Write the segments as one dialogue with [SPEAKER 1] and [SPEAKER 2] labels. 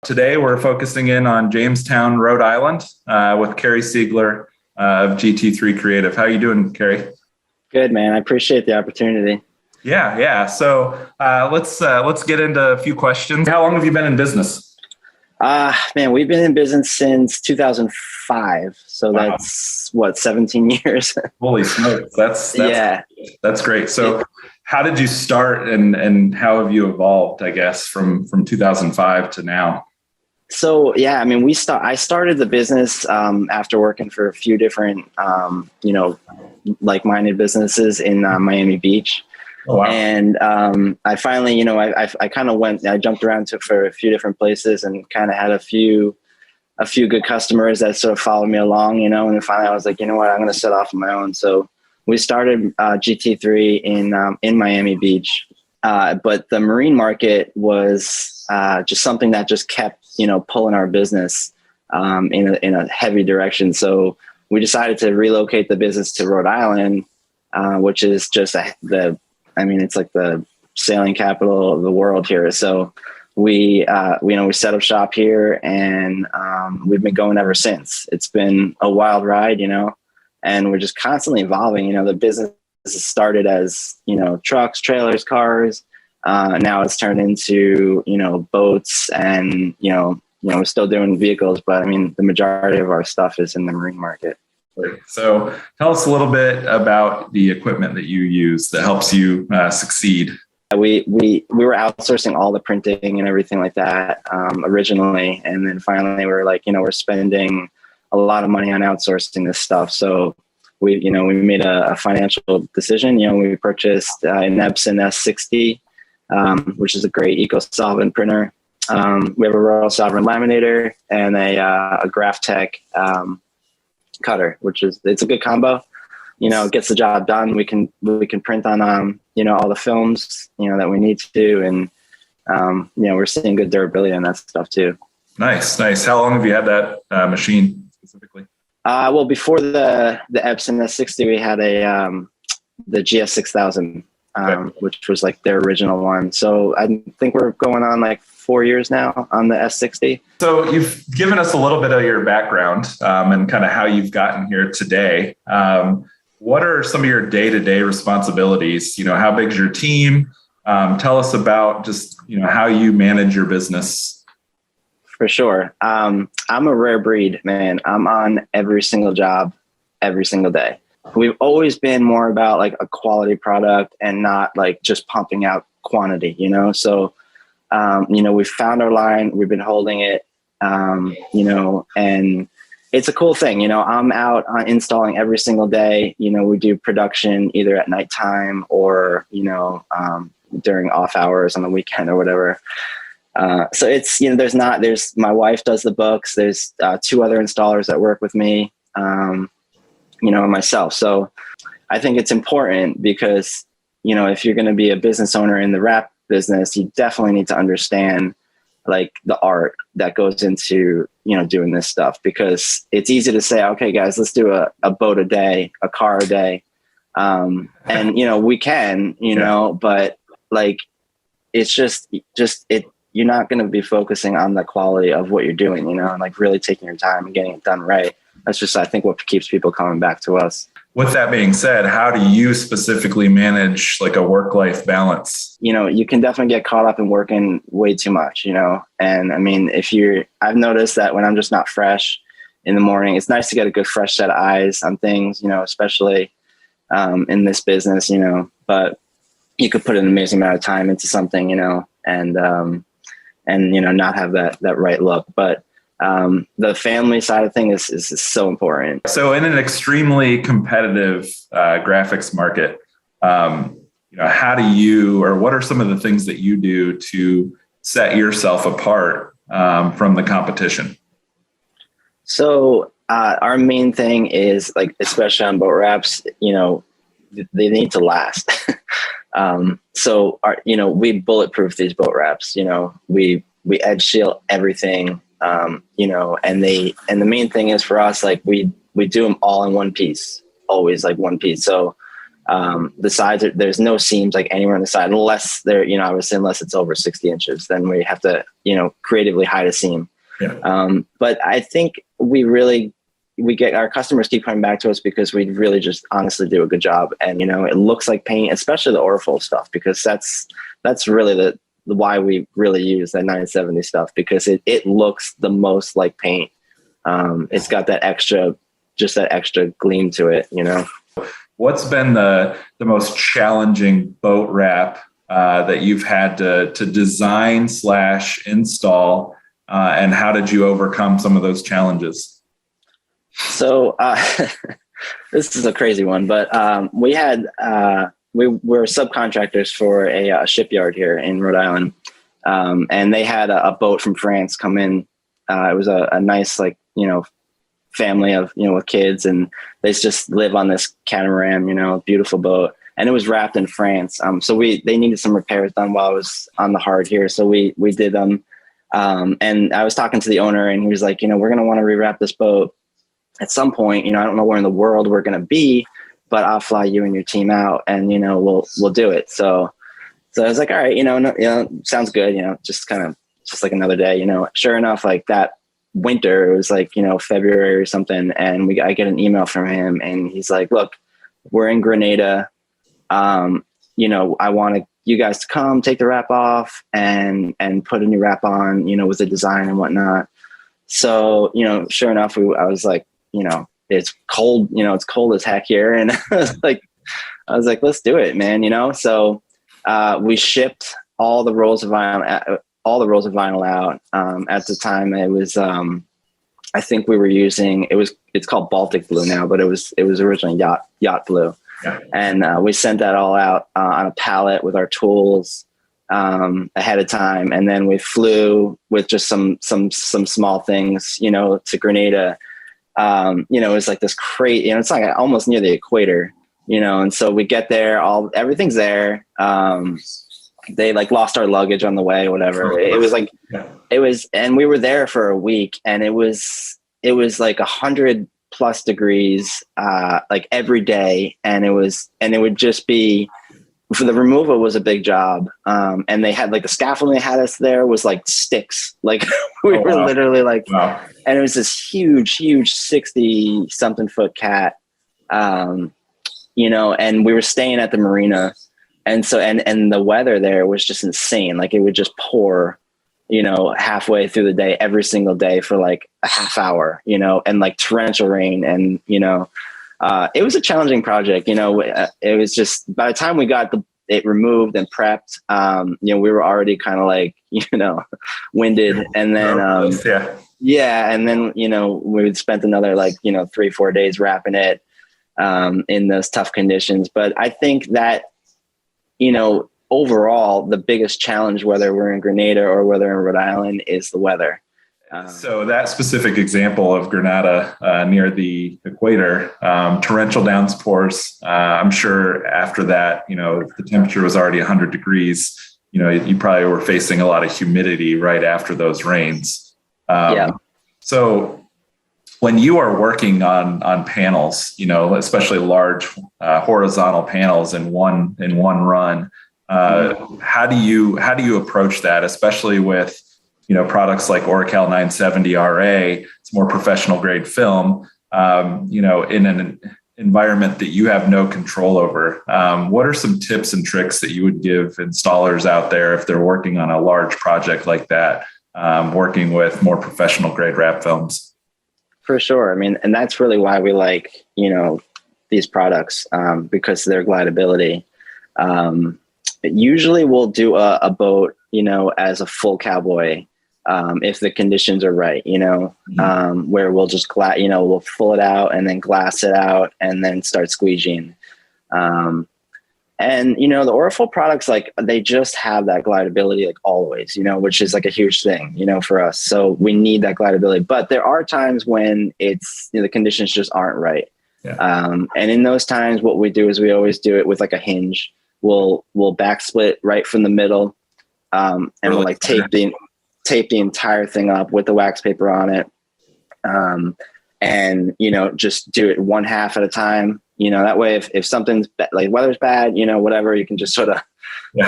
[SPEAKER 1] Today, we're focusing in on Jamestown, Rhode Island, with Cary Siegler of GT3 Creative. How are you doing, Cary?
[SPEAKER 2] Good, man. I appreciate the opportunity.
[SPEAKER 1] Yeah. So let's get into a few questions. How long have you been in business?
[SPEAKER 2] Man, we've been in business since 2005. So wow. That's 17 years.
[SPEAKER 1] Holy smokes. That's great. So how did you start and how have you evolved, I guess, from 2005 to now?
[SPEAKER 2] So, yeah, I mean, I started the business after working for a few different, like-minded businesses in Miami Beach. Oh, wow. And I finally, I kind of I jumped around for a few different places and kind of had a few good customers that sort of followed me along, and then finally I was like, you know what, I'm going to set off on my own. So we started GT3 in Miami Beach. But the marine market was just something that just kept, pulling our business in a heavy direction. So we decided to relocate the business to Rhode Island, which is just it's like the sailing capital of the world here. So we set up shop here, and we've been going ever since. It's been a wild ride, and we're just constantly evolving. The business started as, trucks, trailers, cars. Now it's turned into, boats, and, we're still doing vehicles, but I mean, the majority of our stuff is in the marine market.
[SPEAKER 1] So tell us a little bit about the equipment that you use that helps you succeed.
[SPEAKER 2] We were outsourcing all the printing and everything like that originally. And then finally we were like, we're spending a lot of money on outsourcing this stuff. So we made a financial decision. We purchased an Epson S60, which is a great eco-solvent printer. We have a Royal Sovereign laminator and a GrafTech cutter, it's a good combo. It gets the job done. We can print on all the films that we need to, and we're seeing good durability on that stuff too. Nice.
[SPEAKER 1] How long have you had that machine specifically?
[SPEAKER 2] Well, before the Epson S60, we had the GS6000, which was like their original one. So I think we're going on like 4 years now on the S60.
[SPEAKER 1] So you've given us a little bit of your background and kind of how you've gotten here today. What are some of your day-to-day responsibilities? How big is your team? Tell us about just, how you manage your business.
[SPEAKER 2] For sure. I'm a rare breed, man. I'm on every single job, every single day. We've always been more about like a quality product and not like just pumping out quantity, So, we've found our line, we've been holding it, and it's a cool thing. I'm out installing every single day. We do production either at nighttime or, during off hours on the weekend or whatever. So it's, there's my wife does the books. There's 2 other installers that work with me, and myself. So I think it's important because, if you're going to be a business owner in the wrap business, you definitely need to understand like the art that goes into, doing this stuff, because it's easy to say, okay, guys, let's do a boat a day, a car a day. And, we can, but like, it's just you're not going to be focusing on the quality of what you're doing, and like really taking your time and getting it done right. That's just, I think, what keeps people coming back to us.
[SPEAKER 1] With that being said, how do you specifically manage like a work-life balance?
[SPEAKER 2] You can definitely get caught up in working way too much, and I mean, I've noticed that when I'm just not fresh in the morning, it's nice to get a good fresh set of eyes on things, especially in this business, but you could put an amazing amount of time into something, and not have that right look. But the family side of things is so important.
[SPEAKER 1] So in an extremely competitive graphics market, how do you, or what are some of the things that you do to set yourself apart from the competition?
[SPEAKER 2] So our main thing is, like, especially on boat wraps, they need to last. So we bulletproof these boat wraps. We edge seal everything. And the main thing is for us, like we do them all in one piece, always like one piece. So The sides, there's no seams like anywhere on the side, unless they're, obviously unless it's over 60 inches, then we have to, creatively hide a seam.
[SPEAKER 1] Yeah.
[SPEAKER 2] But I think we get our customers keep coming back to us because we really just honestly do a good job. And, it looks like paint, especially the ORAFOL stuff, because that's really the why we really use that 970 stuff, because it looks the most like paint. It's got that extra gleam to it,
[SPEAKER 1] What's been the most challenging boat wrap that you've had to design / install, and how did you overcome some of those challenges?
[SPEAKER 2] So this is a crazy one, but we were subcontractors for a shipyard here in Rhode Island, and they had a boat from France come in. It was a nice, family of, with kids, and they just live on this catamaran, beautiful boat. And it was wrapped in France. So they needed some repairs done while I was on the hard here. So we did them. And I was talking to the owner, and he was like, we're going to want to rewrap this boat at some point. I don't know where in the world we're going to be, but I'll fly you and your team out, and, we'll do it. So I was like, all right, sounds good. Just like another day, sure enough, like that winter, it was like, February or something. And I get an email from him, and he's like, look, we're in Grenada. I want you guys to come take the wrap off and put a new wrap on, with the design and whatnot. So, sure enough, I was like, it's cold, it's cold as heck here. And I was like, let's do it, man. So, we shipped all the rolls of vinyl out. At the time it was, I think we were using, it's called Baltic blue now, but it was originally yacht blue. Yeah. And we sent that all out on a pallet with our tools ahead of time, and then we flew with just some small things, to Grenada. It was like this crate, it's like almost near the equator, and so we get there, everything's there. They lost our luggage on the way, whatever. It was like, and we were there for a week, and it was like 100+ degrees, every day. And it would just be, for the removal was a big job. And they had the scaffolding they had us there was like sticks. We were literally wow. And it was this huge 60 something foot cat, and we were staying at the marina. And so, and the weather there was just insane. It would just pour, halfway through the day, every single day for a half hour, and torrential rain. And, it was a challenging project. It was just, by the time we got it removed and prepped, we were already kind of winded. And then, and then, we spent another 3-4 days wrapping it, in those tough conditions. But I think that, overall, the biggest challenge, whether we're in Grenada or whether in Rhode Island, is the weather.
[SPEAKER 1] So that specific example of Grenada near the equator, torrential downpours, I'm sure after that, the temperature was already 100 degrees, you probably were facing a lot of humidity right after those rains. So when you are working on panels, especially large horizontal panels in one run, how do you approach that, especially with products like ORACAL 970 RA? It's more professional grade film, in an environment that you have no control over. What are some tips and tricks that you would give installers out there if they're working on a large project like that, working with more professional grade wrap films?
[SPEAKER 2] For sure. I mean, and that's really why we like, these products, because of their glidability. Usually we'll do a boat, as a full cowboy, if the conditions are right, where we'll just we'll pull it out and then glass it out and then start squeegeeing. And, the ORAFOL products, they just have that glidability, always, which is a huge thing, for us. So we need that glidability, but there are times when it's, the conditions just aren't right. Yeah. And in those times, what we do is we always do it with a hinge. We'll back split right from the middle. And we'll tape the entire thing up with the wax paper on it. And, just do it one half at a time. that way if something's like weather's bad, whatever, you can just sort of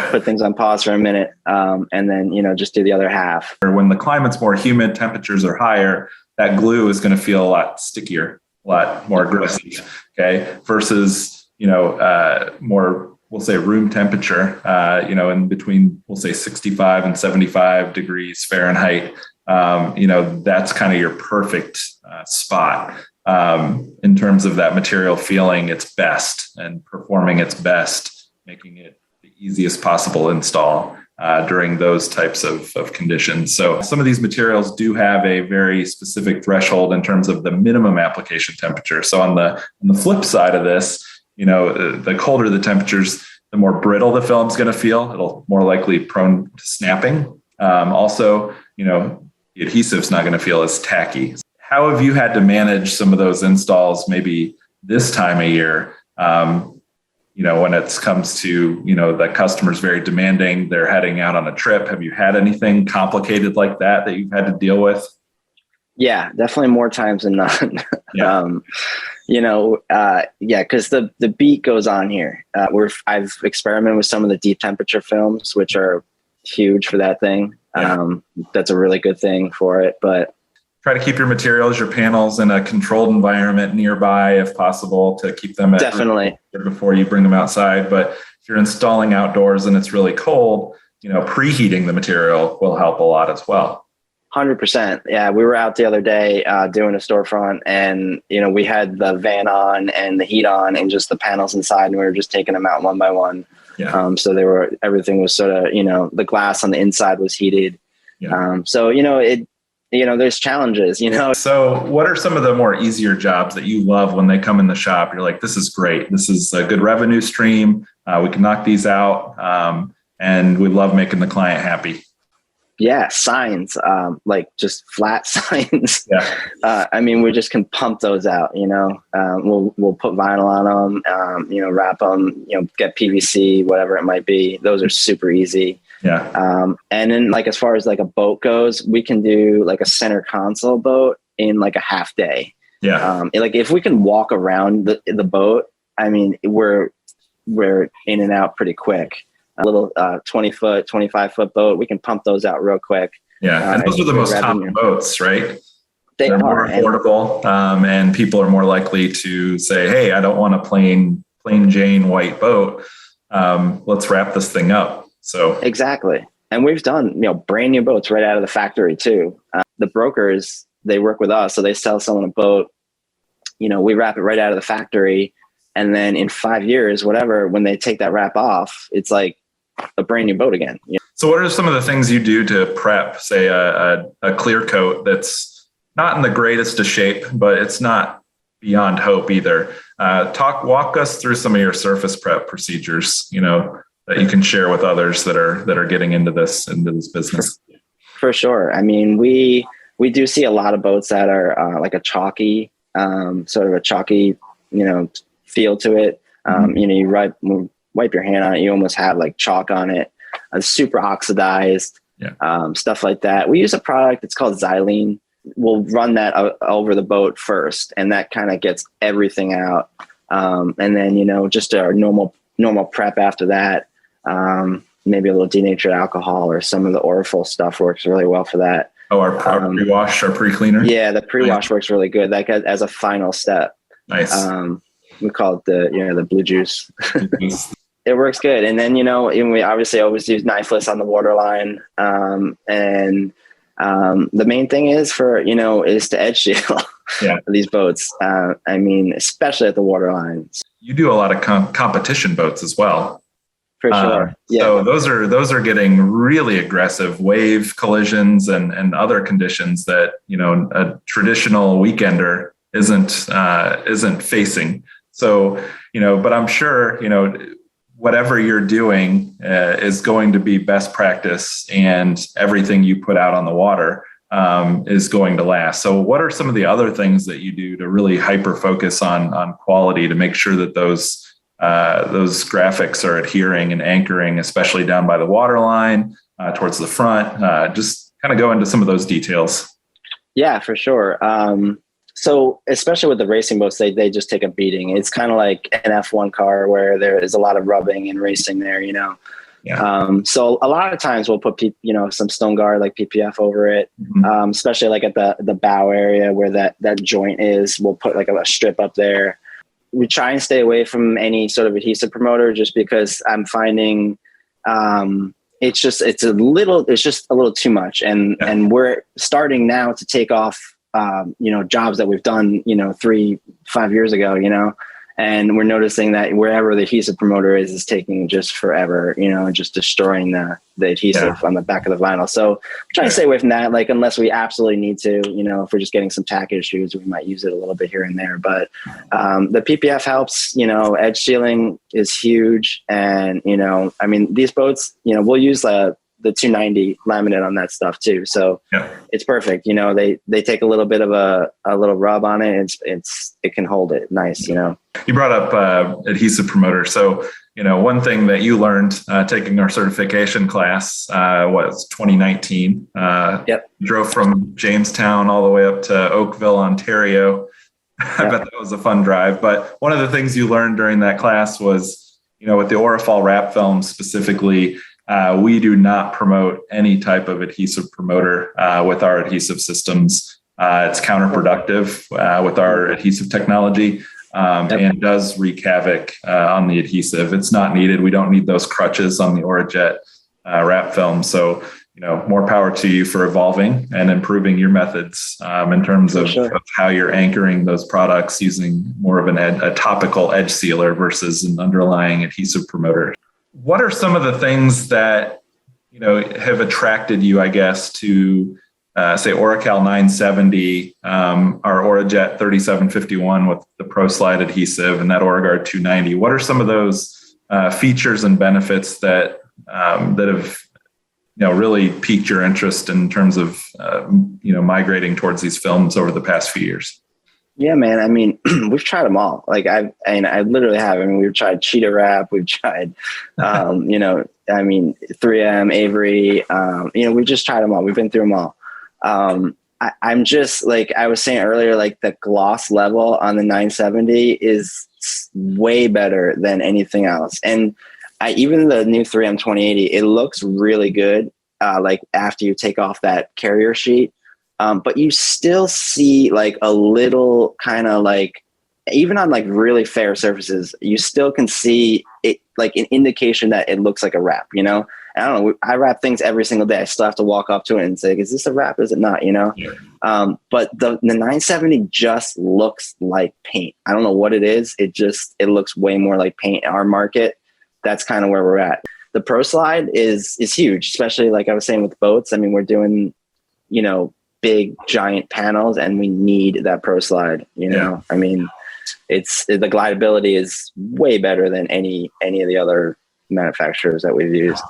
[SPEAKER 2] put things on pause for a minute, and then, just do the other half.
[SPEAKER 1] When the climate's more humid, temperatures are higher, that glue is going to feel a lot stickier, a lot more aggressive, okay? Versus, more, we'll say room temperature, in between, we'll say 65 and 75 degrees Fahrenheit, that's kind of your perfect spot in terms of that material feeling its best and performing its best, making it the easiest possible install during those types of conditions. So some of these materials do have a very specific threshold in terms of the minimum application temperature. So on the flip side of this, the colder the temperatures, the more brittle the film's going to feel. It'll more likely prone to snapping. Also, the adhesive's not going to feel as tacky. How have you had to manage some of those installs maybe this time of year? When it comes to, the customer's very demanding, they're heading out on a trip. Have you had anything complicated like that you've had to deal with?
[SPEAKER 2] Yeah, definitely more times than none.
[SPEAKER 1] Yeah.
[SPEAKER 2] Because the beat goes on here. I've experimented with some of the deep temperature films, which are huge for that thing. Yeah. That's a really good thing for it, but
[SPEAKER 1] try to keep your materials, your panels in a controlled environment nearby if possible to keep them
[SPEAKER 2] definitely
[SPEAKER 1] before you bring them outside. But if you're installing outdoors and it's really cold, preheating the material will help a lot as well.
[SPEAKER 2] 100%. Yeah. We were out the other day doing a storefront, and, we had the van on and the heat on and just the panels inside, and we were just taking them out one by one. Yeah. So everything was sort of, the glass on the inside was heated. Yeah. So, there's challenges,
[SPEAKER 1] So what are some of the more easier jobs that you love when they come in the shop? You're like, this is great. This is a good revenue stream. We can knock these out. And we love making the client happy.
[SPEAKER 2] Yeah. Signs, like just flat signs.
[SPEAKER 1] Yeah.
[SPEAKER 2] We just can pump those out, we'll put vinyl on them, wrap them, get PVC, whatever it might be. Those are super easy.
[SPEAKER 1] Yeah.
[SPEAKER 2] And then as far as a boat goes, we can do a center console boat in a half day.
[SPEAKER 1] Yeah.
[SPEAKER 2] If we can walk around the boat, we're in and out pretty quick. A little 20 foot, 25 foot boat, we can pump those out real quick.
[SPEAKER 1] Yeah. And those are the most common boats, right?
[SPEAKER 2] They're
[SPEAKER 1] more affordable. And people are more likely to say, hey, I don't want a plain Jane white boat. Let's wrap this thing up. So
[SPEAKER 2] exactly. And we've done, brand new boats right out of the factory too. The brokers, they work with us. So they sell someone a boat, we wrap it right out of the factory. And then in 5 years, whatever, when they take that wrap off, it's like a brand new boat again.
[SPEAKER 1] So what are some of the things you do to prep, say a clear coat that's not in the greatest of shape, but it's not beyond hope either? Walk us through some of your surface prep procedures, that you can share with others that are getting into this business.
[SPEAKER 2] For sure. We do see a lot of boats that are like a chalky, sort of a chalky, feel to it. You wipe your hand on it, you almost have like chalk on it. Super oxidized, stuff like that. We use a product, it's called xylene. We'll run that over the boat first, and that kind of gets everything out. And then, just our normal prep after that. Maybe a little denatured alcohol or some of the ORAFOL stuff works really well for that.
[SPEAKER 1] Oh, our pre-wash, our pre-cleaner?
[SPEAKER 2] Yeah, the pre-wash works really good. Like as a final step.
[SPEAKER 1] Nice.
[SPEAKER 2] We call it the blue juice. It works good. And then, we obviously always use knifeless on the waterline. And the main thing is is to edge shield these boats. Especially at the waterline.
[SPEAKER 1] You do a lot of competition boats as well.
[SPEAKER 2] For sure. Yeah.
[SPEAKER 1] So those are getting really aggressive wave collisions and other conditions that, a traditional weekender isn't facing. So, but I'm sure, whatever you're doing is going to be best practice, and everything you put out on the water is going to last. So what are some of the other things that you do to really hyper focus on quality to make sure that those graphics are adhering and anchoring, especially down by the waterline, towards the front? Just kind of go into some of those details.
[SPEAKER 2] Yeah, for sure. So especially with the racing boats, they just take a beating. It's kind of like an F1 car where there is a lot of rubbing and racing there, you know?
[SPEAKER 1] Yeah.
[SPEAKER 2] So a lot of times we'll put, some StoneGuard, like PPF over it, especially like at the bow area where that joint is. We'll put like a strip up there. We try and stay away from any sort of adhesive promoter just because I'm finding it's just a little too much. And we're starting now to take off, jobs that we've done, 3-5 years ago, and we're noticing that wherever the adhesive promoter is taking just forever, just destroying the adhesive on the back of the vinyl. So I'm trying to stay away from that. Like, unless we absolutely need to, if we're just getting some tack issues, we might use it a little bit here and there. But the PPF helps, edge sealing is huge. And, these boats, we'll use the 290 laminate on that stuff too. So it's perfect. They take a little bit of a little rub on it. It can hold it nice,
[SPEAKER 1] You brought up adhesive promoter. So, one thing that you learned taking our certification class was 2019. Drove from Jamestown all the way up to Oakville, Ontario. I bet that was a fun drive. But one of the things you learned during that class was, with the ORAFOL wrap film specifically, we do not promote any type of adhesive promoter with our adhesive systems. It's counterproductive with our adhesive technology and does wreak havoc on the adhesive. It's not needed. We don't need those crutches on the ORAJET wrap film. So, more power to you for evolving and improving your methods in terms of how you're anchoring those products using more of a topical edge sealer versus an underlying adhesive promoter. What are some of the things that, have attracted you, I guess, to say ORACAL 970, our ORAJET 3751 with the ProSlide adhesive and that ORAGUARD 290? What are some of those features and benefits that have really piqued your interest in terms of migrating towards these films over the past few years?
[SPEAKER 2] Yeah, man. We've tried them all. I literally have. We've tried cheetah wrap. We've tried, 3M, Avery. We've just tried them all. We've been through them all. I'm just like I was saying earlier, like the gloss level on the 970 is way better than anything else. And even the new 3M 2080, it looks really good. Like after you take off that carrier sheet. But you still see like a little kind of like, even on like really fair surfaces, you still can see it like an indication that it looks like a wrap, I don't know. I wrap things every single day. I still have to walk up to it and say, is this a wrap? Is it not, But the 970 just looks like paint. I don't know what it is. It looks way more like paint. Our market, that's kind of where we're at. The ProSlide is huge, especially like I was saying with boats. We're doing, big giant panels and we need that ProSlide, it's the glideability is way better than any of the other manufacturers that we've used.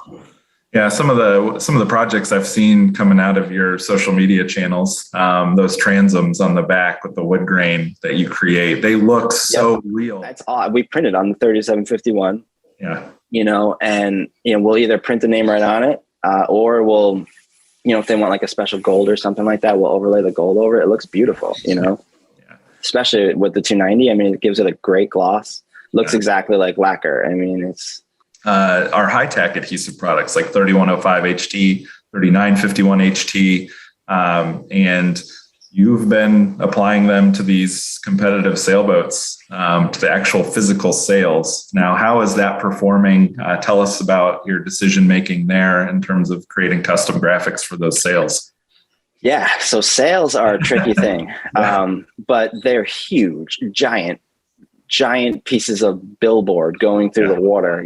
[SPEAKER 1] Yeah, some of the projects I've seen coming out of your social media channels, those transoms on the back with the wood grain that you create, they look so real.
[SPEAKER 2] That's odd. We printed on the 3751. And we'll either print the name right on it, or we'll, if they want like a special gold or something like that, we'll overlay the gold over it. It looks beautiful, especially with the 290. It gives it a great gloss. Looks exactly like lacquer. It's
[SPEAKER 1] our high-tack adhesive products like 3105 HT, 3951 HT, and you've been applying them to these competitive sailboats, to the actual physical sails. Now, how is that performing? Tell us about your decision-making there in terms of creating custom graphics for those sails.
[SPEAKER 2] Yeah, so sails are a tricky thing, but they're huge, giant pieces of billboard going through the water,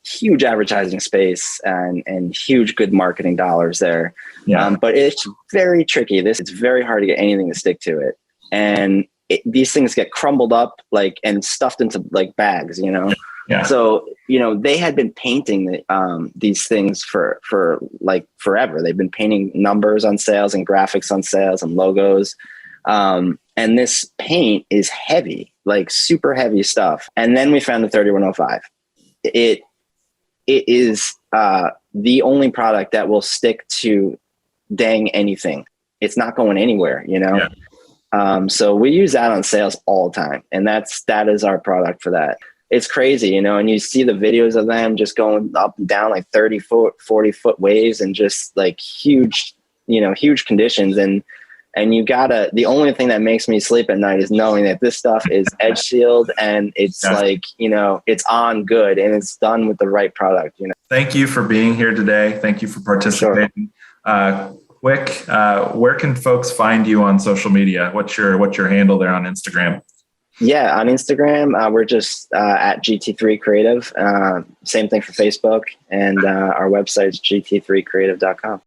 [SPEAKER 2] huge advertising space and huge good marketing dollars there. But it's very tricky. It's very hard to get anything to stick to it. And these things get crumbled up and stuffed into bags, So, they had been painting these things for forever. They've been painting numbers on sails and graphics on sails and logos. And this paint is heavy, super heavy stuff. And then we found the 3105. It is the only product that will stick to dang anything. It's not going anywhere, So we use that on sales all the time. And that is our product for that. It's crazy, you know, and you see the videos of them just going up and down like 30 foot, 40 foot waves and just like huge, you know, huge conditions. And the only thing that makes me sleep at night is knowing that this stuff is edge sealed and it's like, you know, it's on good and it's done with the right product, you know.
[SPEAKER 1] Thank you for being here today. Thank you for participating. Sure. Quick, where can folks find you on social media? What's your handle there on Instagram?
[SPEAKER 2] Yeah, on Instagram, we're just at GT3 Creative. Same thing for Facebook, and our website's gt3creative.com.